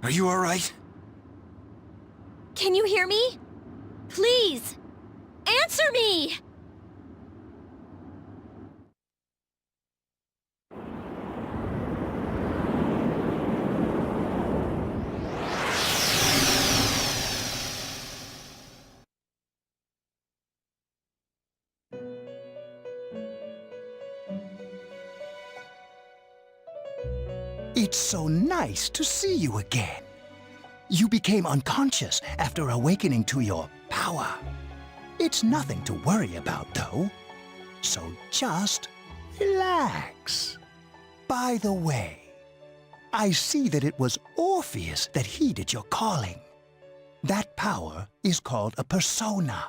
Are you alright? Can you hear me? Please! Answer me! It's so nice to see you again. You became unconscious after awakening to your power. It's nothing to worry about, though. So just relax. By the way, I see that it was Orpheus that heeded your calling. That power is called a persona.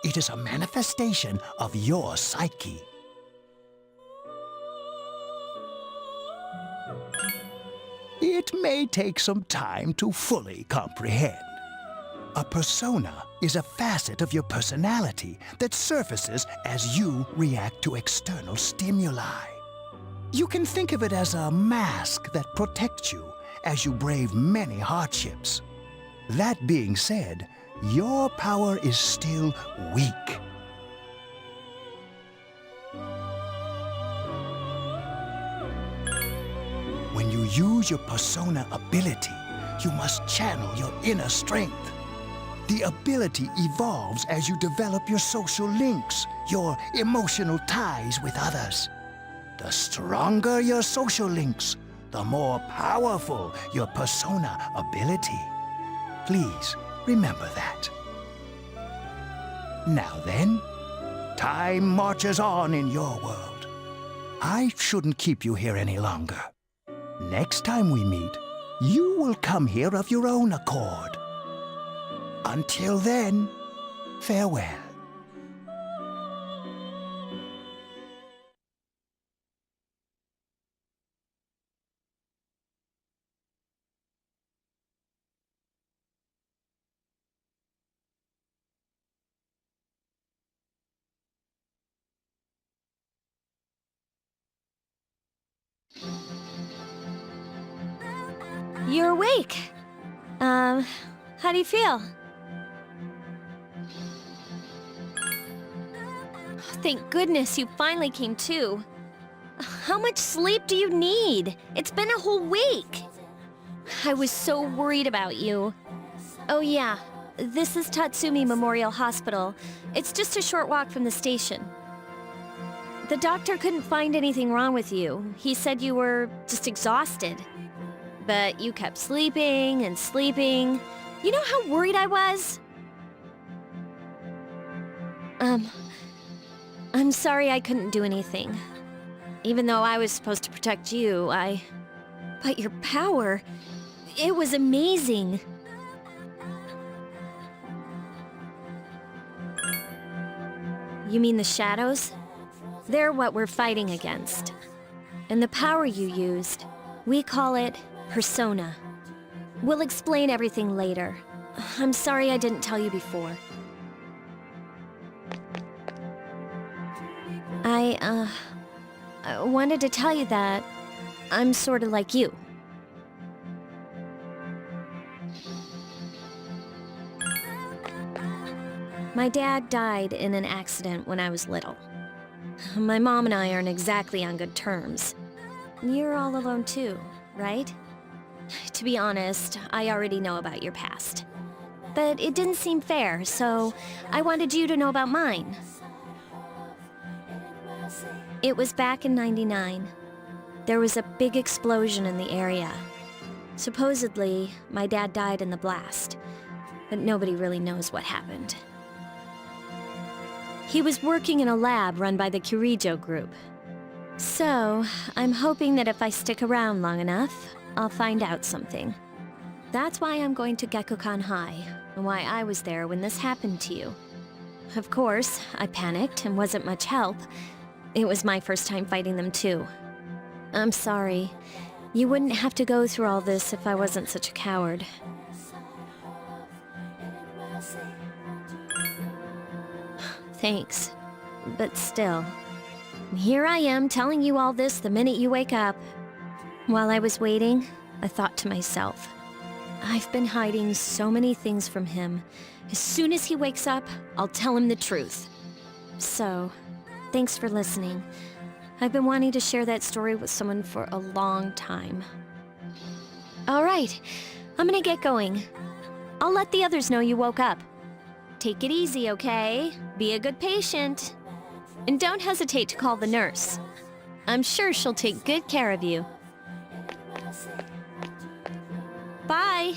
It is a manifestation of your psyche. It may take some time to fully comprehend. A persona is a facet of your personality that surfaces as you react to external stimuli. You can think of it as a mask that protects you as you brave many hardships. That being said, your power is still weak. When you use your persona ability, you must channel your inner strength. The ability evolves as you develop your social links, your emotional ties with others. The stronger your social links, the more powerful your persona ability. Please remember that. Now then, time marches on in your world. I shouldn't keep you here any longer. Next time we meet, you will come here of your own accord. Until then, farewell. You're awake. How do you feel? Thank goodness you finally came to. How much sleep do you need? It's been a whole week. I was so worried about you. Oh yeah, this is Tatsumi Memorial Hospital. It's just a short walk from the station. The doctor couldn't find anything wrong with you. He said you were just exhausted. But you kept sleeping and sleeping. You know how worried I was? I'm sorry I couldn't do anything. Even though I was supposed to protect you, But your power, it was amazing. You mean the shadows? They're what we're fighting against. And the power you used, we call it persona. We'll explain everything later. I'm sorry I didn't tell you before. I wanted to tell you that I'm sorta like you. My dad died in an accident when I was little. My mom and I aren't exactly on good terms. You're all alone too, right? To be honest, I already know about your past. But it didn't seem fair, so I wanted you to know about mine. It was back in '99. There was a big explosion in the area. Supposedly, my dad died in the blast, but nobody really knows what happened. He was working in a lab run by the Kirijo group. So, I'm hoping that if I stick around long enough, I'll find out something. That's why I'm going to Gekkuokon High, and why I was there when this happened to you. Of course, I panicked and wasn't much help. It was my first time fighting them too. I'm sorry. You wouldn't have to go through all this if I wasn't such a coward. Thanks. But still. Here I am telling you all this the minute you wake up. While I was waiting, I thought to myself, I've been hiding so many things from him. As soon as he wakes up, I'll tell him the truth. So, thanks for listening. I've been wanting to share that story with someone for a long time. Alright, I'm gonna get going. I'll let the others know you woke up. Take it easy, okay? Be a good patient. And don't hesitate to call the nurse. I'm sure she'll take good care of you. Bye!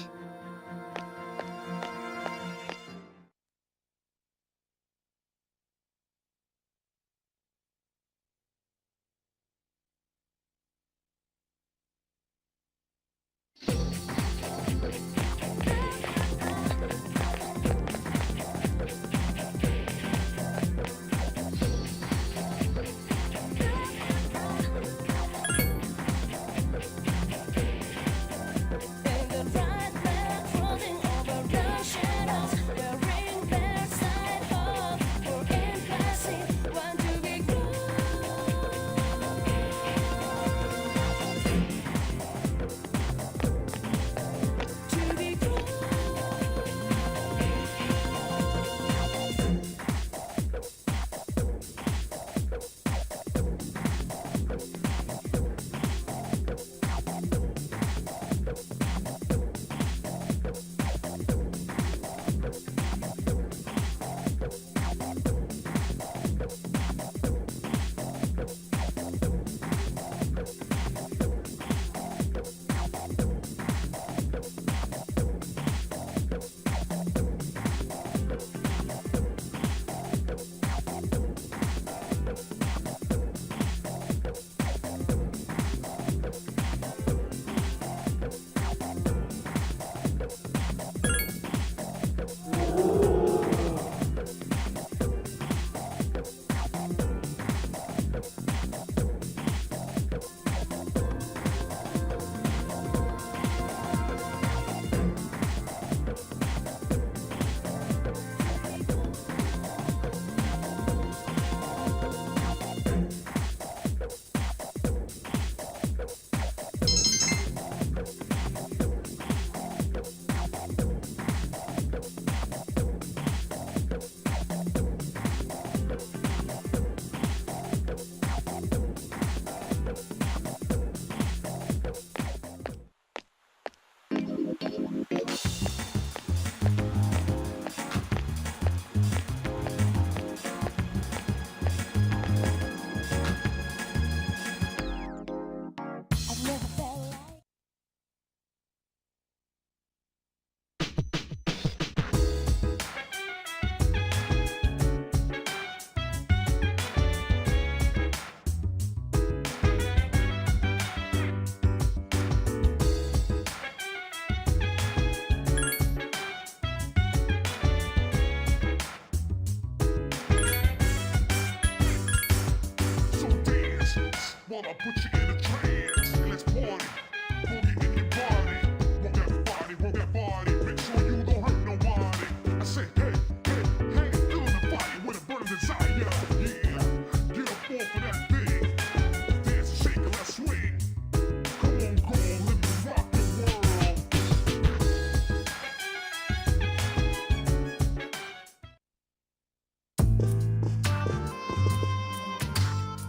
While I put you in a trance, let's party. Boogie in your body. Roll that body, make sure you don't hurt nobody. I say, hey, feel the fire with a burning desire. Yeah, get up off of that thing. Dance and shake and let's swing. Come on, girl, let me rock the world.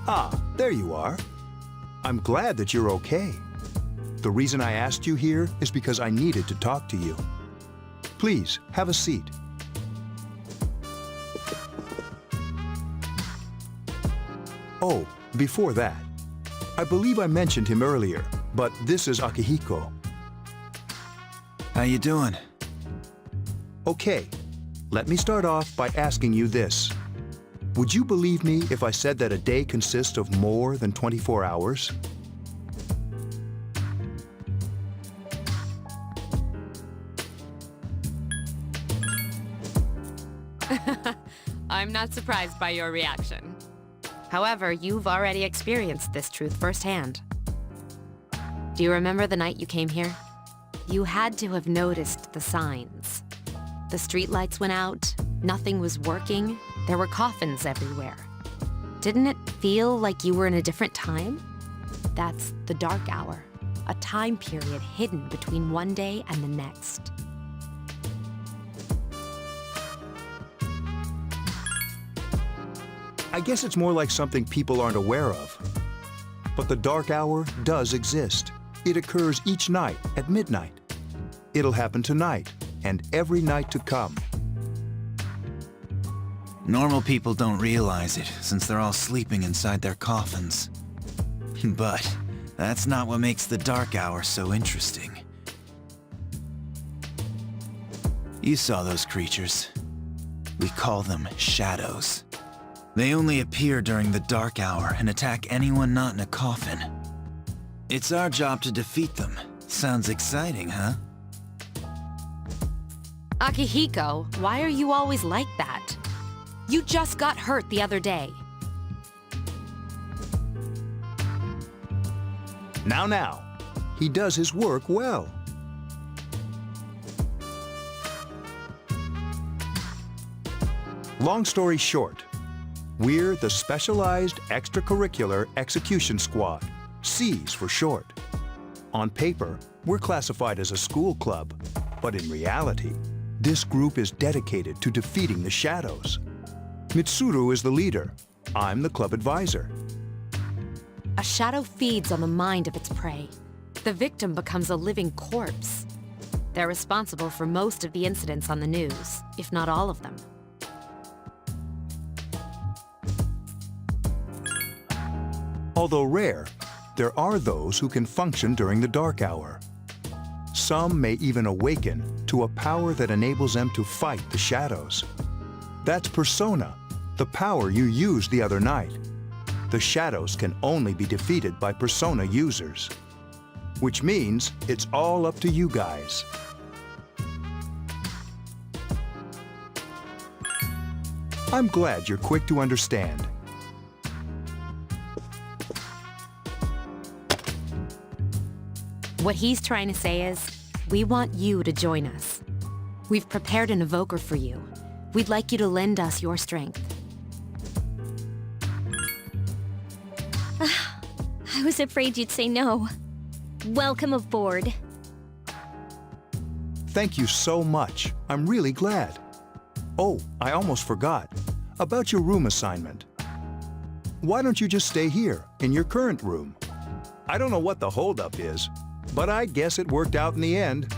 Ah, there you are. I'm glad that you're okay. The reason I asked you here is because I needed to talk to you. Please, have a seat. Oh, before that, I believe I mentioned him earlier, but this is Akihiko. How you doing? Okay, let me start off by asking you this. Would you believe me if I said that a day consists of more than 24 hours? I'm not surprised by your reaction. However, you've already experienced this truth firsthand. Do you remember the night you came here? You had to have noticed the signs. The streetlights went out, nothing was working, there were coffins everywhere. Didn't it feel like you were in a different time? That's the dark hour. a time period hidden between one day and the next. I guess it's more like something people aren't aware of. But the dark hour does exist. It occurs each night at midnight. It'll happen tonight and every night to come. Normal people don't realize it, since they're all sleeping inside their coffins. But that's not what makes the dark hour so interesting. You saw those creatures. We call them shadows. They only appear during the dark hour and attack anyone not in a coffin. It's our job to defeat them. Sounds exciting, huh? Akihiko, why are you always like that? You just got hurt the other day. Now, he does his work well. Long story short, we're the Specialized Extracurricular Execution Squad, SEAS for short. On paper, we're classified as a school club, but in reality, this group is dedicated to defeating the shadows. Mitsuru is the leader. I'm the club advisor. A shadow feeds on the mind of its prey. The victim becomes a living corpse. They're responsible for most of the incidents on the news, if not all of them. Although rare, there are those who can function during the dark hour. Some may even awaken to a power that enables them to fight the shadows. That's Persona, the power you used the other night. The shadows can only be defeated by Persona users. Which means it's all up to you guys. I'm glad you're quick to understand. What he's trying to say is, we want you to join us. We've prepared an evoker for you. We'd like you to lend us your strength. I was afraid you'd say no. Welcome aboard. Thank you so much. I'm really glad. Oh, I almost forgot. About your room assignment. Why don't you just stay here, in your current room? I don't know what the holdup is, but I guess it worked out in the end.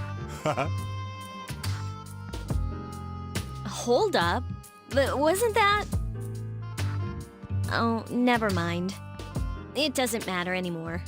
Hold up. But wasn't that... Oh, never mind. It doesn't matter anymore.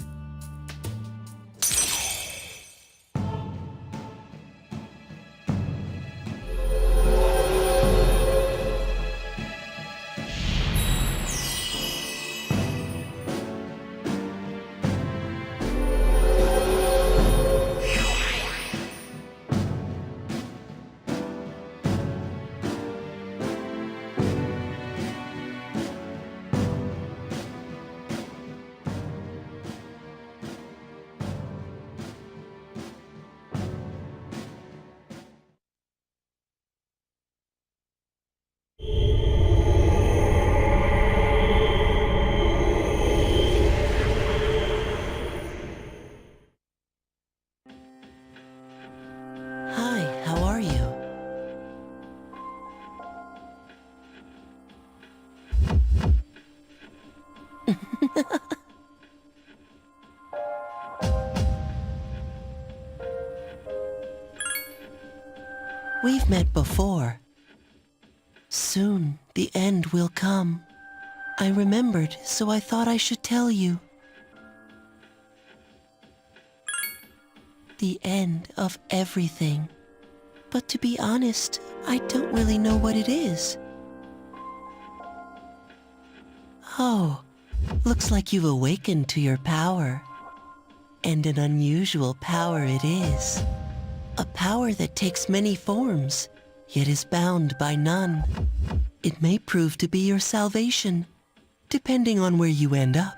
Hi, how are you? We've met before. Soon, the end will come. I remembered, so I thought I should tell you. The end of everything. But to be honest, I don't really know what it is. Oh, looks like you've awakened to your power. And an unusual power it is. A power that takes many forms, yet is bound by none. It may prove to be your salvation, depending on where you end up.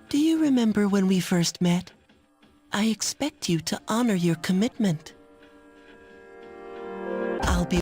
Do you remember when we first met? I expect you to honor your commitment.